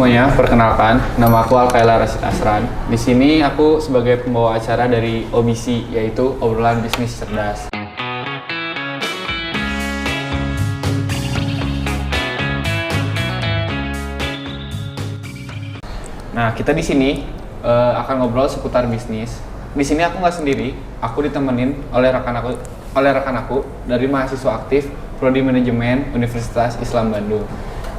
semuanya, perkenalkan, nama aku Alkaila Rasid Asran. Di sini aku sebagai pembawa acara dari OBC, yaitu Obrolan Bisnis Cerdas. Nah, kita di sini akan ngobrol seputar bisnis. Di sini aku nggak sendiri, aku ditemenin oleh rekan aku dari mahasiswa aktif Prodi Manajemen Universitas Islam Bandung.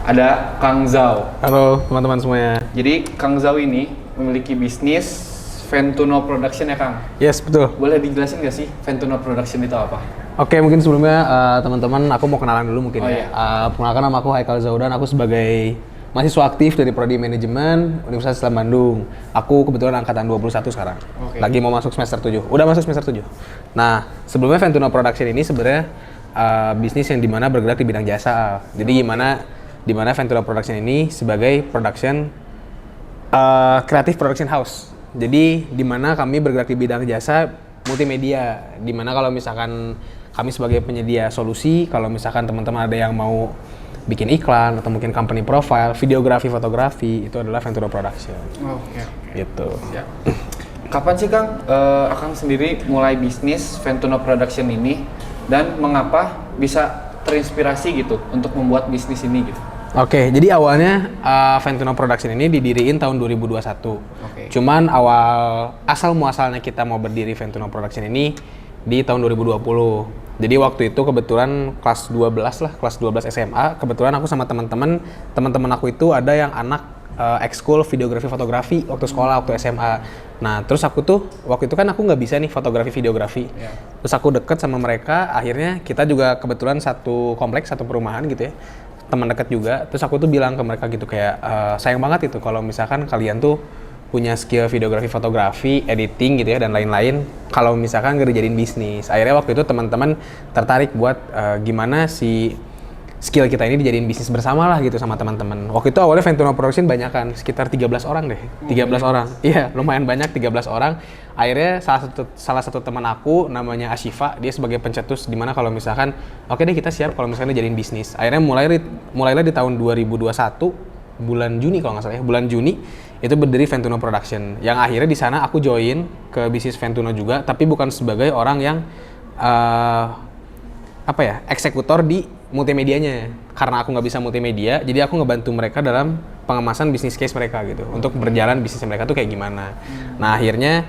Ada Kang Zhao. Halo teman-teman semuanya. Jadi Kang Zhao ini memiliki bisnis Ventuno Production ya Kang? Yes, betul. Boleh dijelasin nggak sih Ventuno Production itu apa? Oke, mungkin sebelumnya teman-teman aku mau kenalan dulu mungkin Oh, ya. iya. Perkenalkan, nama aku Haikal Zaudan, aku sebagai mahasiswa aktif dari Prodi Manajemen Universitas Islam Bandung. Aku kebetulan angkatan 21 sekarang. Oke. Lagi mau masuk semester 7. Udah masuk semester 7. Nah, sebelumnya Ventuno Production ini sebenarnya bisnis yang dimana bergerak di bidang jasa. Jadi dimana Ventuno Production ini sebagai production creative production house. Jadi dimana kami bergerak di bidang jasa multimedia. Dimana kalau misalkan kami sebagai penyedia solusi, kalau misalkan teman-teman ada yang mau bikin iklan atau mungkin company profile, videografi, fotografi, itu adalah Ventuno Production. Oke. Gitu. Ya. Kapan sih Kang Akang sendiri mulai bisnis Ventuno Production ini dan mengapa bisa terinspirasi gitu untuk membuat bisnis ini gitu? Oke, jadi awalnya Ventuno Production ini didiriin tahun 2021. Oke. Cuman asal muasalnya kita mau berdiri Ventuno Production ini di tahun 2020. Jadi waktu itu kebetulan kelas 12 SMA, kebetulan aku sama teman-teman aku itu ada yang anak ekskul videografi fotografi waktu sekolah, waktu SMA. Nah, terus aku tuh waktu itu kan aku nggak bisa nih fotografi videografi. Yeah. Terus aku deket sama mereka, akhirnya kita juga kebetulan satu kompleks, satu perumahan gitu ya. Teman dekat juga. Terus aku tuh bilang ke mereka gitu kayak sayang banget itu kalau misalkan kalian tuh punya skill videografi, fotografi, editing gitu ya dan lain-lain. Kalau misalkan gak dijadiin bisnis. Akhirnya waktu itu teman-teman tertarik buat gimana si skill kita ini dijadiin bisnis bersama lah gitu sama teman-teman. Waktu itu awalnya Ventuno Production banyak kan, sekitar 13 orang deh. 13 orang. Iya, lumayan banyak 13 orang. Akhirnya salah satu teman aku namanya Ashifa, dia sebagai pencetus dimana kalau misalkan oke deh kita siap kalau misalkan dijadiin bisnis. Akhirnya mulailah di tahun 2021 bulan Juni kalau nggak salah ya, bulan Juni itu berdiri Ventuno Production. Yang akhirnya di sana aku join ke bisnis Ventuno juga, tapi bukan sebagai orang yang eksekutor di multimedianya. Karena aku nggak bisa multimedia, jadi aku ngebantu mereka dalam pengemasan bisnis case mereka gitu, untuk berjalan bisnis mereka tuh kayak gimana. Nah akhirnya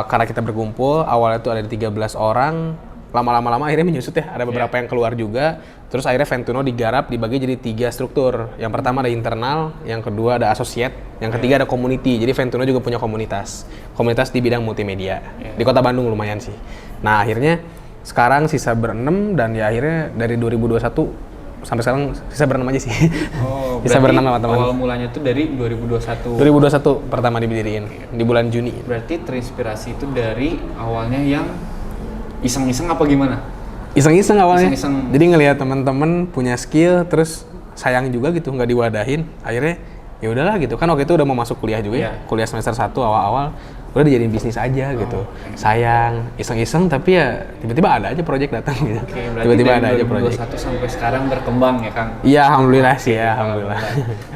karena kita berkumpul, awalnya tuh ada 13 orang, lama-lama akhirnya menyusut ya, ada beberapa yang keluar juga. Terus akhirnya Ventuno digarap, dibagi jadi 3 struktur. Yang pertama ada internal, yang kedua ada associate, yang ketiga ada community. Jadi Ventuno juga punya komunitas di bidang multimedia. Di Kota Bandung lumayan sih. Nah akhirnya sekarang sisa berenam dan ya akhirnya dari 2021 sampai sekarang sisa berenam aja sih. Oh, sisa berenam sama teman. Awal mulanya tuh dari 2021. 2021 pertama diberdiriin di bulan Juni. Berarti terinspirasi itu dari awalnya yang iseng-iseng apa gimana? Iseng-iseng awalnya. Iseng-iseng. Jadi ngelihat teman-teman punya skill, terus sayang juga gitu nggak diwadahin. Akhirnya ya udahlah gitu. Kan waktu itu udah mau masuk kuliah juga ya. Kuliah semester 1 awal-awal udah dijadiin bisnis aja gitu. Okay. Sayang, iseng-iseng tapi ya tiba-tiba ada aja proyek datang gitu. Oke, Tiba-tiba ada aja proyek. 2021 sampai sekarang berkembang ya Kang? Iya, alhamdulillah sih ya, alhamdulillah.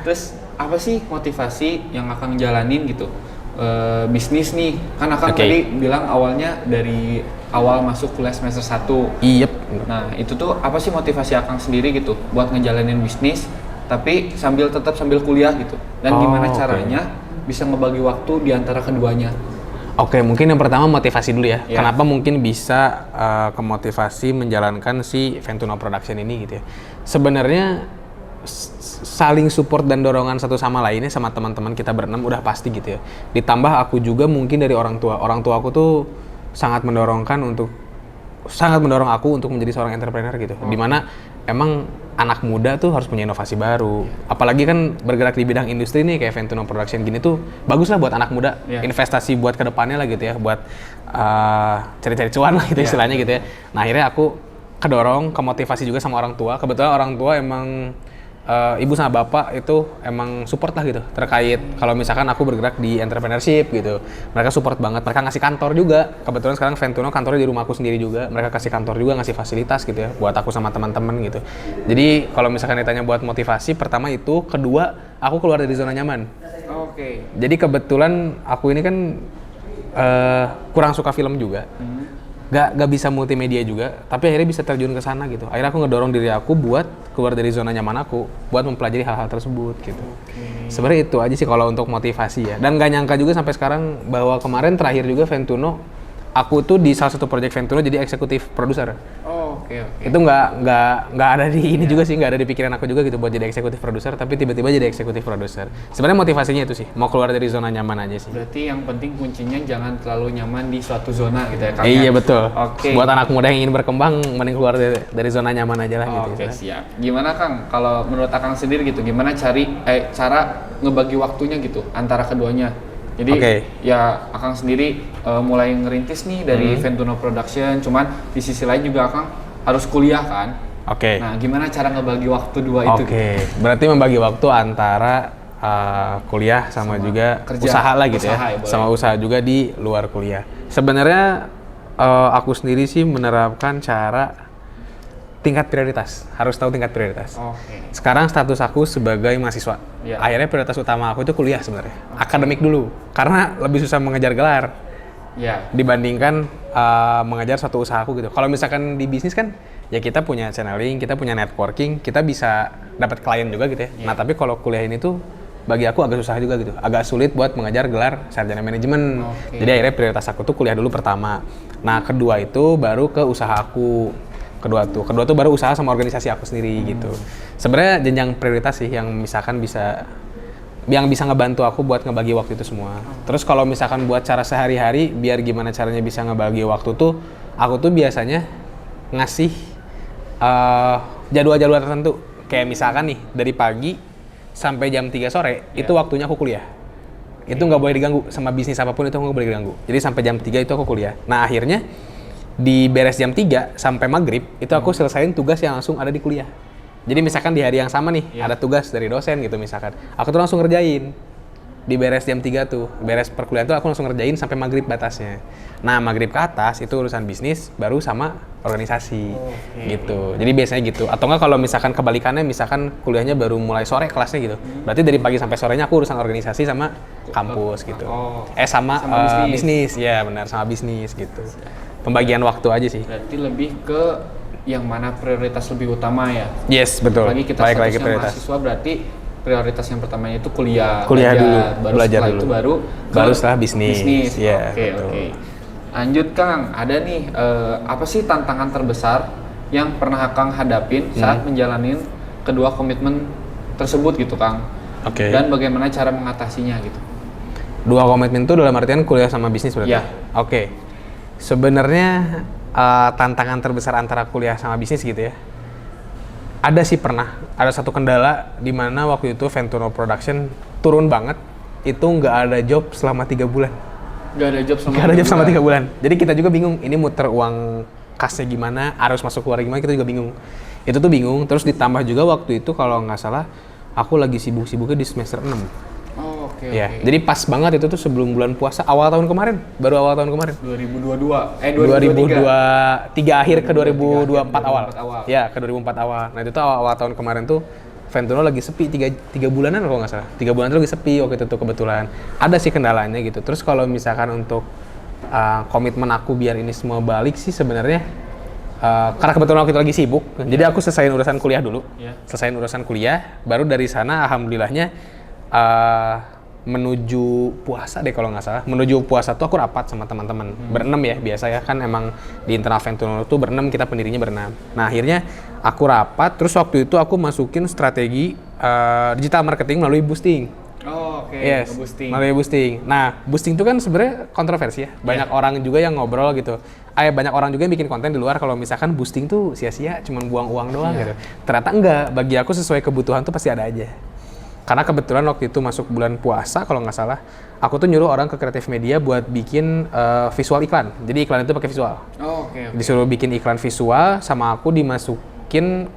Terus apa sih motivasi yang Akang jalanin gitu? Bisnis nih, kan Akang tadi bilang awalnya dari awal masuk kuliah semester 1. Iyep. Nah itu tuh apa sih motivasi Akang sendiri gitu buat ngejalanin bisnis tapi tetap sambil kuliah gitu, dan gimana caranya bisa ngebagi waktu di antara keduanya? Oke, mungkin yang pertama motivasi dulu ya. Yeah. Kenapa mungkin bisa kemotivasi menjalankan si Ventuno Production ini gitu ya. Sebenarnya saling support dan dorongan satu sama lainnya sama teman-teman kita berenam udah pasti gitu ya. Ditambah aku juga mungkin dari orang tua. Orang tua aku tuh sangat mendorong aku untuk menjadi seorang entrepreneur gitu. Dimana emang anak muda tuh harus punya inovasi baru. Apalagi kan bergerak di bidang industri nih kayak Ventuno Production gini tuh bagus lah buat anak muda. Investasi buat kedepannya lah gitu ya, buat cari-cari cuan lah gitu istilahnya gitu ya. Nah akhirnya aku kemotivasi juga sama orang tua. Kebetulan orang tua emang ibu sama bapak itu emang support lah gitu terkait kalau misalkan aku bergerak di entrepreneurship gitu. Mereka support banget, mereka ngasih kantor juga. Kebetulan sekarang Ventuno kantornya di rumahku sendiri juga. Mereka kasih kantor juga, ngasih fasilitas gitu ya buat aku sama teman-teman gitu. Jadi kalau misalkan ditanya buat motivasi, pertama itu, kedua aku keluar dari zona nyaman. Oke. Jadi kebetulan aku ini kan kurang suka film juga. Gak bisa multimedia juga, tapi akhirnya bisa terjun ke sana gitu. Akhirnya aku ngedorong diri aku buat keluar dari zona nyaman aku, buat mempelajari hal-hal tersebut gitu. Sebenarnya itu aja sih kalau untuk motivasi ya. Dan gak nyangka juga sampai sekarang bahwa kemarin terakhir juga Ventuno, aku tuh di salah satu project Ventuno jadi eksekutif produser. Oke. Itu nggak ada di ini juga sih, nggak ada di pikiran aku juga gitu buat jadi eksekutif produser, tapi tiba-tiba jadi eksekutif produser. Sebenarnya motivasinya itu sih, mau keluar dari zona nyaman aja sih. Berarti yang penting kuncinya jangan terlalu nyaman di suatu zona gitu ya Kang. Iya betul. Oke. Buat anak muda yang ingin berkembang, mending keluar dari zona nyaman aja lah gitu. Oke, siap. Gimana Kang, kalau menurut Akang sendiri gitu, gimana cara ngebagi waktunya gitu antara keduanya? Jadi ya Akang sendiri mulai ngerintis nih dari Ventuno Production, cuman di sisi lain juga Akang harus kuliah kan? Nah, gimana cara ngebagi waktu dua itu? Berarti membagi waktu antara kuliah sama juga kerja, usaha lah gitu ya, sama usaha juga di luar kuliah. Sebenarnya aku sendiri sih menerapkan cara tingkat prioritas, harus tahu tingkat prioritas. Sekarang status aku sebagai mahasiswa, akhirnya prioritas utama aku itu kuliah sebenarnya, akademik dulu, karena lebih susah mengejar gelar dibandingkan mengejar suatu usaha aku gitu. Kalau misalkan di bisnis kan, ya kita punya channeling, kita punya networking, kita bisa dapat klien juga gitu ya. Nah tapi kalau kuliah ini tuh bagi aku agak susah juga gitu, agak sulit buat mengejar gelar sarjana manajemen. Jadi akhirnya prioritas aku tuh kuliah dulu pertama. Nah kedua itu baru ke usaha aku. Kedua tuh baru usaha sama organisasi aku sendiri gitu. Sebenarnya jenjang prioritas sih yang misalkan bisa ngebantu aku buat ngebagi waktu itu semua. Terus kalau misalkan buat cara sehari-hari biar gimana caranya bisa ngebagi waktu tuh, aku tuh biasanya ngasih jadwal-jadwal tertentu. Kayak misalkan nih dari pagi sampai jam 3 sore itu waktunya aku kuliah. Itu nggak boleh diganggu sama bisnis apapun, itu nggak boleh diganggu. Jadi sampai jam 3 itu aku kuliah. Nah akhirnya di beres jam 3 sampai maghrib itu aku selesain tugas yang langsung ada di kuliah. Jadi misalkan di hari yang sama nih ada tugas dari dosen gitu misalkan, aku tuh langsung ngerjain di beres jam 3 tuh, beres perkuliahan tuh aku langsung ngerjain sampai maghrib batasnya. Nah maghrib ke atas itu urusan bisnis baru sama organisasi gitu. Jadi biasanya gitu. Atau enggak kalau misalkan kebalikannya, misalkan kuliahnya baru mulai sore kelasnya gitu, berarti dari pagi sampai sorenya aku urusan organisasi sama kampus gitu. Sama bisnis. Ya benar, sama bisnis gitu. Pembagian waktu aja sih. Berarti lebih ke yang mana prioritas lebih utama ya? Yes, betul. Lagi kita statusnya mahasiswa, berarti prioritas yang pertamanya itu kuliah dulu, baru belajar setelah dulu. Itu baru setelah bisnis. Oke. Lanjut Kang, ada nih apa sih tantangan terbesar yang pernah Kang hadapin saat menjalanin kedua komitmen tersebut gitu Kang? Dan bagaimana cara mengatasinya gitu? Dua komitmen itu dalam artian kuliah sama bisnis berarti? Iya. Sebenarnya tantangan terbesar antara kuliah sama bisnis gitu ya, ada sih pernah, ada satu kendala di mana waktu itu Ventuno Production turun banget, itu nggak ada job selama 3 bulan. Nggak ada job selama 3 bulan. Jadi kita juga bingung, ini muter uang kasnya gimana, arus masuk keluar gimana, kita juga bingung. Itu tuh bingung, terus ditambah juga waktu itu kalau nggak salah, aku lagi sibuk-sibuknya di semester 6. Jadi pas banget itu tuh sebelum bulan puasa, awal tahun kemarin, baru awal tahun kemarin. 2023 akhir ke 2024 awal. Ya, ke 2004 awal. Nah itu tuh awal tahun kemarin tuh Ventuno lagi sepi, 3 bulanan kalau nggak salah. 3 bulan tuh lagi sepi waktu itu tuh kebetulan. Ada sih kendalanya gitu. Terus kalau misalkan untuk komitmen aku biar ini semua balik sih sebenarnya, karena kebetulan waktu itu lagi sibuk, jadi aku selesaiin urusan kuliah dulu. Selesaiin urusan kuliah, baru dari sana alhamdulillahnya menuju puasa deh kalau nggak salah. Menuju puasa tuh aku rapat sama teman-teman berenam ya, biasa ya kan emang di internal Ventuno tuh berenam, kita pendirinya berenam. Nah akhirnya aku rapat, terus waktu itu aku masukin strategi digital marketing melalui boosting. Melalui boosting. Nah boosting itu kan sebenarnya kontroversi ya, banyak orang juga yang ngobrol gitu. Banyak orang juga yang bikin konten di luar kalau misalkan boosting tuh sia-sia, cuma buang uang doang gitu. Ternyata enggak, bagi aku sesuai kebutuhan tuh pasti ada aja. Karena kebetulan waktu itu masuk bulan puasa kalau nggak salah, aku tuh nyuruh orang ke kreatif media buat bikin visual iklan. Jadi iklan itu pakai visual. Disuruh bikin iklan visual, sama aku dimasukin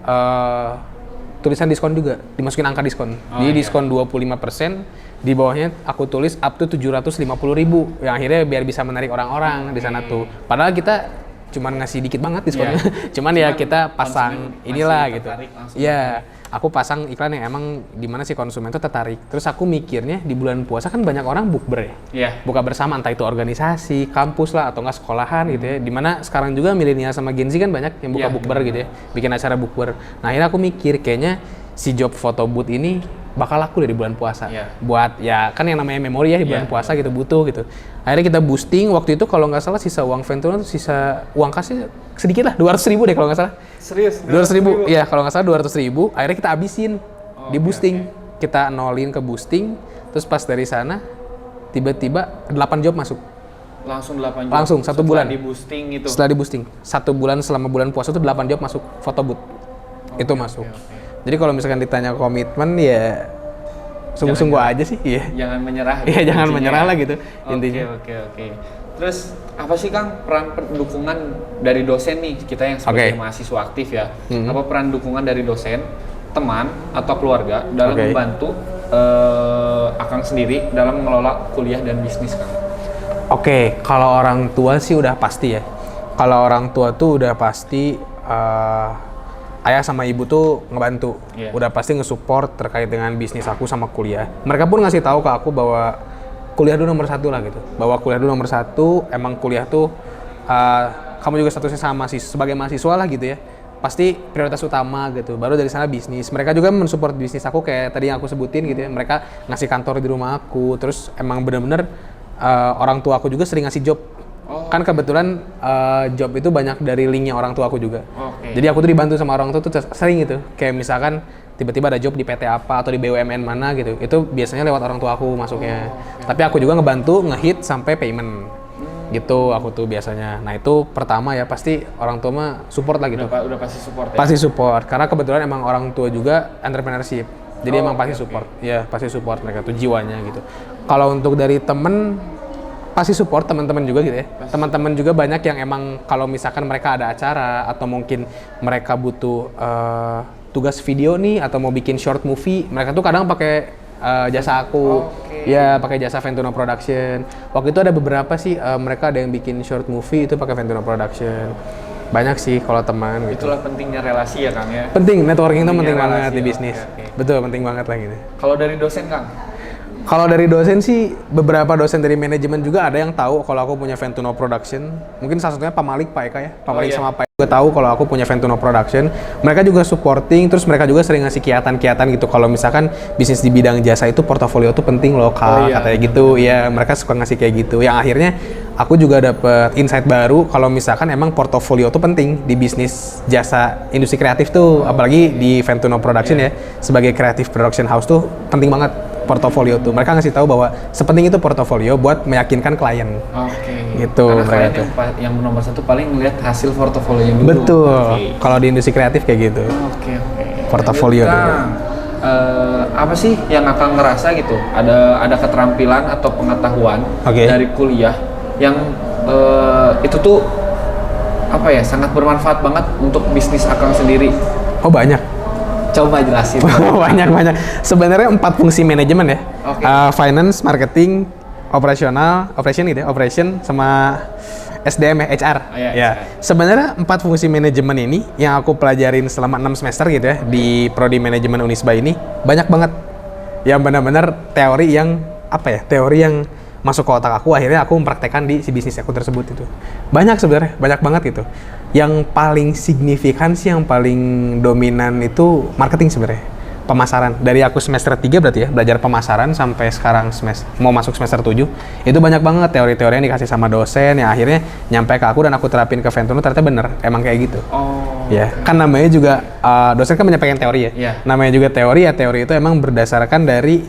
tulisan diskon juga, dimasukin angka diskon. Jadi diskon 25%, di bawahnya aku tulis up to 750.000 yang akhirnya biar bisa menarik orang-orang di sana tuh. Padahal kita cuman ngasih dikit banget diskonnya. Cuman ya kita pasang inilah gitu. Iya, aku pasang iklan yang emang dimana si konsumen tuh tertarik. Terus aku mikirnya di bulan puasa kan banyak orang bukber ya. Buka bersama, entah itu organisasi, kampus lah atau enggak sekolahan gitu ya. Dimana sekarang juga milenial sama Gen Z kan banyak yang buka bukber gitu ya, bikin acara bukber. Nah akhirnya aku mikir kayaknya si job photo booth ini bakal laku deh di bulan puasa. Buat ya kan yang namanya memori ya di bulan puasa gitu butuh gitu. Akhirnya kita boosting, waktu itu kalau nggak salah sisa uang Ventura tuh sisa uang kasnya sedikit lah, 200.000 deh kalau nggak salah. Serius? 200.000? Iya kalau nggak salah 200.000, akhirnya kita habisin di boosting. Kita nolin ke boosting, terus pas dari sana tiba-tiba 8 job masuk. Langsung 8 job? Langsung, 1 bulan. Setelah di boosting itu? Setelah di boosting, 1 bulan selama bulan puasa tuh 8 job masuk photo booth. Itu masuk. Jadi kalau misalkan ditanya komitmen ya sungguh-sungguh aja sih, iya. Jangan menyerah. Iya, jangan menyerah lah gitu intinya. Oke. Terus apa sih Kang peran dukungan dari dosen nih, kita yang sebagai mahasiswa aktif ya? Apa peran dukungan dari dosen, teman atau keluarga dalam membantu Akang sendiri dalam mengelola kuliah dan bisnis Kang? Oke, kalau orang tua sih udah pasti ya. Kalau orang tua tuh udah pasti ayah sama ibu tuh ngebantu, udah pasti nge-support terkait dengan bisnis aku sama kuliah. Mereka pun ngasih tahu ke aku bahwa kuliah dulu nomor 1 lah gitu. Bahwa kuliah dulu nomor 1, emang kuliah tuh kamu juga statusnya sama sih sebagai mahasiswa lah gitu ya. Pasti prioritas utama gitu. Baru dari sana bisnis. Mereka juga mensupport bisnis aku kayak tadi yang aku sebutin gitu ya. Mereka ngasih kantor di rumah aku. Terus emang bener-bener orang tua aku juga sering ngasih job. Kan kebetulan job itu banyak dari linknya orang tua aku juga. Jadi aku tuh dibantu sama orang tua tuh sering gitu. Kayak misalkan tiba-tiba ada job di PT apa atau di BUMN mana gitu. Itu biasanya lewat orang tua aku masuknya. Tapi aku juga ngebantu ngehit sampai payment. Gitu aku tuh biasanya. Nah itu pertama ya pasti orang tua mah support lah gitu. Udah pasti support ya? Pasti support. Karena kebetulan emang orang tua juga entrepreneurship. Jadi emang pasti support. Ya pasti support mereka tuh jiwanya gitu. Kalau untuk dari temen pasti support teman-teman juga gitu ya. Teman-teman juga banyak yang emang kalau misalkan mereka ada acara atau mungkin mereka butuh tugas video nih atau mau bikin short movie, mereka tuh kadang pakai jasa aku. Ya, pakai jasa Ventuno Production. Waktu itu ada beberapa sih mereka ada yang bikin short movie itu pakai Ventuno Production. Banyak sih kalau teman gitu. Itulah pentingnya relasi ya Kang ya. Penting, networking itu penting banget di bisnis. Betul, penting banget lah gitu. Kalau dari dosen Kang? Kalau dari dosen sih, beberapa dosen dari manajemen juga ada yang tahu kalau aku punya Ventuno Production. Mungkin salah satunya Pak Malik, Pak Eka ya. Pak Malik sama Pak Eka juga tahu kalau aku punya Ventuno Production. Mereka juga supporting, terus mereka juga sering ngasih kiatan-kiatan gitu. Kalau misalkan bisnis di bidang jasa itu portofolio tuh penting loh, Kak, katanya gitu. Ya, mereka suka ngasih kayak gitu. Yang akhirnya aku juga dapet insight baru kalau misalkan emang portofolio tuh penting di bisnis jasa industri kreatif tuh. Apalagi di Ventuno Production ya, sebagai creative production house tuh penting banget portofolio tuh. Mereka ngasih tahu bahwa sepenting itu portofolio buat meyakinkan klien. Gitu. Karena klien yang nomor 1 paling ngeliat hasil portofolio dulu. Betul. Kalau di industri kreatif kayak gitu. Portofolio dulu. Apa sih yang akan ngerasa gitu? Ada keterampilan atau pengetahuan dari kuliah yang itu tuh apa ya sangat bermanfaat banget untuk bisnis Akang sendiri? Oh banyak. Coba jelasin. Banyak. Sebenarnya 4 fungsi manajemen ya. Finance, marketing, operation sama SDM ya, HR. Sebenarnya 4 fungsi manajemen ini yang aku pelajarin selama 6 semester gitu ya di Prodi Manajemen Unisba ini banyak banget. Yang benar-benar teori yang masuk ke otak aku, akhirnya aku mempraktekkan di si bisnis aku tersebut itu. Banyak sebenarnya, banyak banget gitu. Yang paling signifikan sih, yang paling dominan itu marketing sebenarnya. Pemasaran. Dari aku semester 3 berarti ya, belajar pemasaran sampai sekarang mau masuk semester 7. Itu banyak banget teori-teori yang dikasih sama dosen, yang akhirnya nyampe ke aku dan aku terapin ke Ventuno, ternyata bener, emang kayak gitu. Kan namanya juga, dosen kan menyampaikan teori ya. Namanya juga teori ya, teori itu emang berdasarkan dari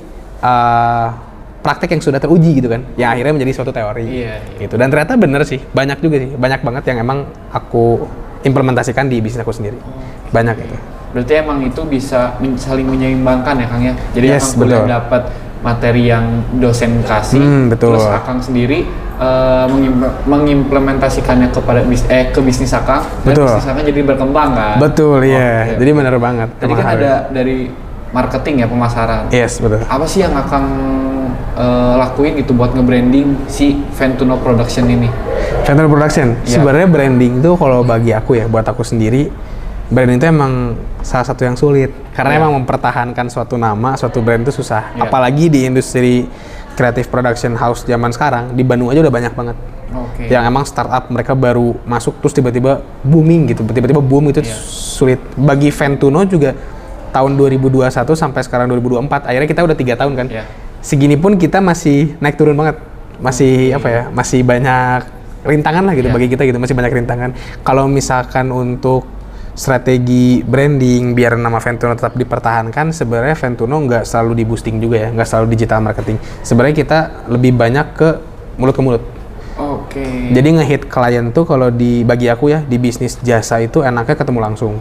praktek yang sudah teruji gitu kan, yang akhirnya menjadi suatu teori gitu. Dan ternyata bener sih, banyak juga sih, banyak banget yang emang aku implementasikan di bisnis aku sendiri. Banyak gitu. Berarti emang itu bisa saling menyeimbangkan ya Kang ya. Jadi Akang boleh dapat materi yang dosen kasih, betul. terus Akang sendiri mengimplementasikannya ke bisnis Akang, dan Betul. bisnis Akang jadi berkembang kan? Betul, iya. Oke. Jadi benar banget. Tadi kan ada dari marketing ya, pemasaran. Yes, betul. Apa sih yang Akang lakuin gitu buat nge-branding si Ventuno Production ini? Ventuno Production, Iya. sebenarnya branding itu kalau bagi aku ya, buat aku sendiri, branding itu emang salah satu yang sulit. Karena Iya. emang mempertahankan suatu nama, suatu brand itu susah. Iya. Apalagi di industri creative production house zaman sekarang, di Bandung aja udah banyak banget. Oke. Yang emang startup mereka baru masuk terus tiba-tiba booming gitu, tiba-tiba boom itu Iya. sulit. Bagi Ventuno juga tahun 2021 sampai sekarang 2024, akhirnya kita udah 3 tahun kan. Iya. Segini pun kita masih naik turun banget, masih apa ya, masih banyak rintangan lah gitu Iya. bagi kita gitu, masih banyak rintangan. Kalau misalkan untuk strategi branding biar nama Ventuno tetap dipertahankan, sebenarnya Ventuno nggak selalu di boosting juga ya, nggak selalu digital marketing. Sebenarnya kita lebih banyak ke mulut ke mulut. Oke. Jadi ngehit klien tuh kalau bagi aku ya, di bisnis jasa itu enaknya ketemu langsung.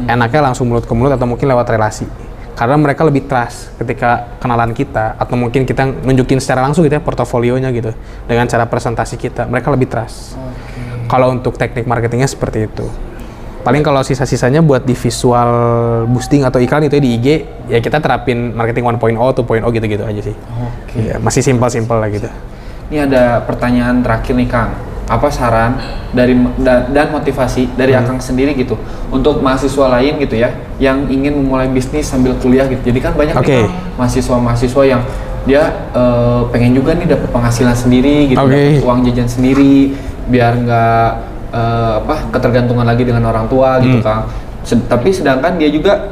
Enaknya langsung mulut ke mulut atau mungkin lewat relasi. Karena mereka lebih trust ketika kenalan kita atau mungkin kita nunjukin secara langsung gitu ya portofolionya gitu. Dengan cara presentasi kita, mereka lebih trust. Kalau untuk teknik marketingnya seperti itu. Paling kalau sisa-sisanya buat di visual boosting atau iklan itu ya di IG, ya kita terapin marketing 1.0, 2.0 gitu-gitu aja sih. Oke. Ya, masih simpel-simpel lah gitu. Ini ada pertanyaan terakhir nih Kang. Apa saran dan motivasi dari Akang sendiri gitu untuk mahasiswa lain gitu ya yang ingin memulai bisnis sambil kuliah gitu. Jadi kan banyak nih Oke. Kang, mahasiswa-mahasiswa yang dia pengen juga nih dapat penghasilan sendiri gitu, Oke. dapat uang jajan sendiri biar nggak ketergantungan lagi dengan orang tua gitu Kang. Tapi sedangkan dia juga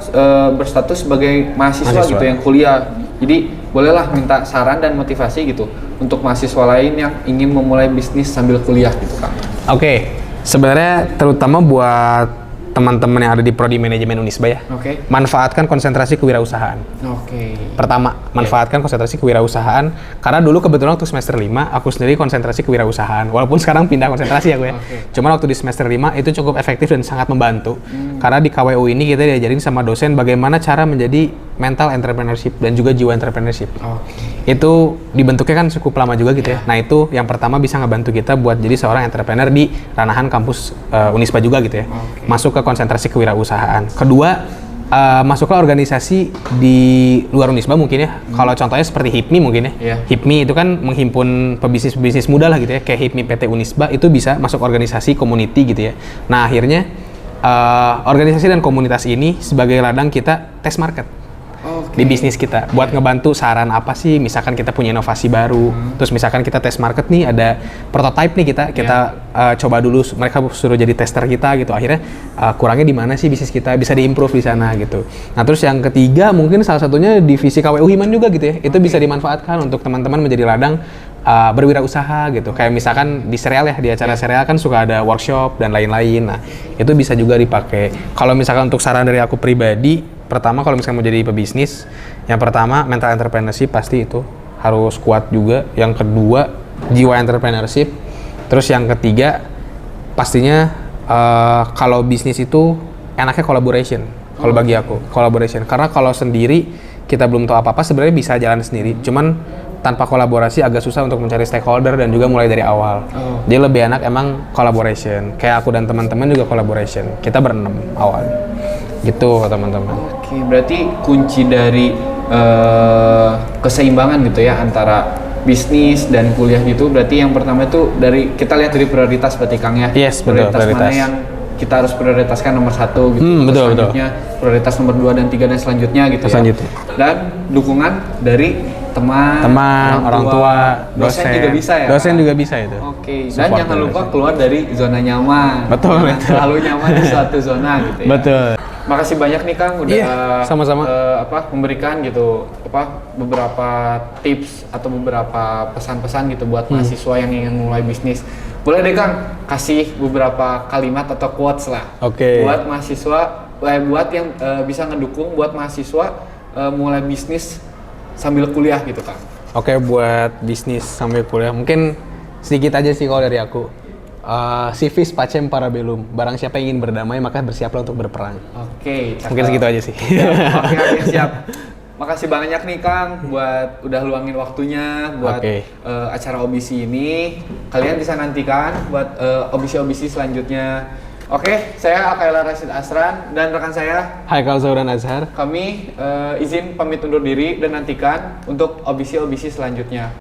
berstatus sebagai mahasiswa gitu yang kuliah. Jadi bolehlah minta saran dan motivasi gitu untuk mahasiswa lain yang ingin memulai bisnis sambil kuliah gitu Kang. Oke, sebenarnya terutama buat teman-teman yang ada di prodi manajemen Unisba ya, Oke. manfaatkan konsentrasi kewirausahaan. Oke. Pertama, manfaatkan konsentrasi kewirausasahaan karena dulu kebetulan waktu semester 5 aku sendiri konsentrasi kewirausahaan. Walaupun sekarang pindah konsentrasi aku ya. Oke. Cuman waktu di semester 5 itu cukup efektif dan sangat membantu. Karena di KWU ini kita diajarin sama dosen bagaimana cara menjadi mental entrepreneurship dan juga jiwa entrepreneurship. Oke. Itu dibentuknya kan cukup lama juga gitu ya. Nah itu yang pertama bisa ngebantu kita buat jadi seorang entrepreneur di ranahan kampus Unisba juga gitu ya. Oke. Masuk ke konsentrasi kewirausahaan. Kedua, masuklah organisasi di luar Unisba mungkin ya. Kalau contohnya seperti HIPMI mungkin ya. Iya. HIPMI itu kan menghimpun pebisnis-pebisnis muda lah gitu ya. Kayak HIPMI PT Unisba itu bisa masuk organisasi community gitu ya. Nah akhirnya organisasi dan komunitas ini sebagai ladang kita tes market di bisnis kita buat ngebantu saran apa sih, misalkan kita punya inovasi baru, terus misalkan kita tes market nih, ada prototype nih kita coba dulu, mereka suruh jadi tester kita gitu, akhirnya kurangnya di mana sih bisnis kita, bisa diimprove di sana gitu. Nah terus yang ketiga mungkin salah satunya divisi KWU Himan juga gitu ya, itu bisa dimanfaatkan untuk teman-teman menjadi ladang berwirausaha gitu, kayak misalkan di serial ya, di acara serial kan suka ada workshop dan lain-lain. Nah itu bisa juga dipakai. Kalau misalkan untuk saran dari aku pribadi, pertama kalau misalnya mau jadi pebisnis, yang pertama mental entrepreneurship pasti itu harus kuat juga. Yang kedua jiwa entrepreneurship. Terus yang ketiga pastinya kalau bisnis itu enaknya collaboration. Kalau bagi aku collaboration, karena kalau sendiri kita belum tahu apa-apa sebenarnya bisa jalan sendiri. Cuman tanpa kolaborasi agak susah untuk mencari stakeholder dan juga mulai dari awal. Jadi lebih enak emang collaboration. Kayak aku dan teman-teman juga collaboration. Kita berenam awal. Gitu teman-teman. Oke, berarti kunci dari keseimbangan gitu ya antara bisnis dan kuliah gitu, berarti yang pertama itu dari kita lihat dari prioritas berarti Kang ya. Yes, betul, Prioritas mana prioritas. yang kita harus prioritaskan nomor 1 gitu. Betul, selanjutnya prioritas nomor 2 dan 3 dan selanjutnya gitu ya. Selanjutnya. Dan dukungan dari teman, orang tua, dosen juga bisa ya. Dosen juga bisa itu. Oke, dan Support jangan dari lupa dosen. keluar dari zona nyaman. Betul, Jangan betul. terlalu nyaman di suatu zona gitu ya. Betul. Makasih banyak nih Kang udah Iya, sama-sama. Memberikan gitu beberapa tips atau beberapa pesan-pesan gitu buat mahasiswa yang ingin mulai bisnis. Boleh deh Kang kasih beberapa kalimat atau quotes lah Oke. buat mahasiswa buat yang bisa ngedukung buat mahasiswa mulai bisnis sambil kuliah gitu Kang. Oke, buat bisnis sambil kuliah mungkin sedikit aja sih kalau dari aku. Civis pacem parabellum. Barang siapa yang ingin berdamai maka bersiaplah untuk berperang. Oke, cakep. Mungkin segitu aja sih. Siap. Oke, siap. makasih banyak nih Kang buat udah luangin waktunya buat Oke. acara audisi ini. Kalian bisa nantikan buat audisi selanjutnya. Oke, saya Akaila Rashid Asran dan rekan saya. Haikal Zauran Azhar. Kami izin pamit undur diri dan nantikan untuk audisi selanjutnya.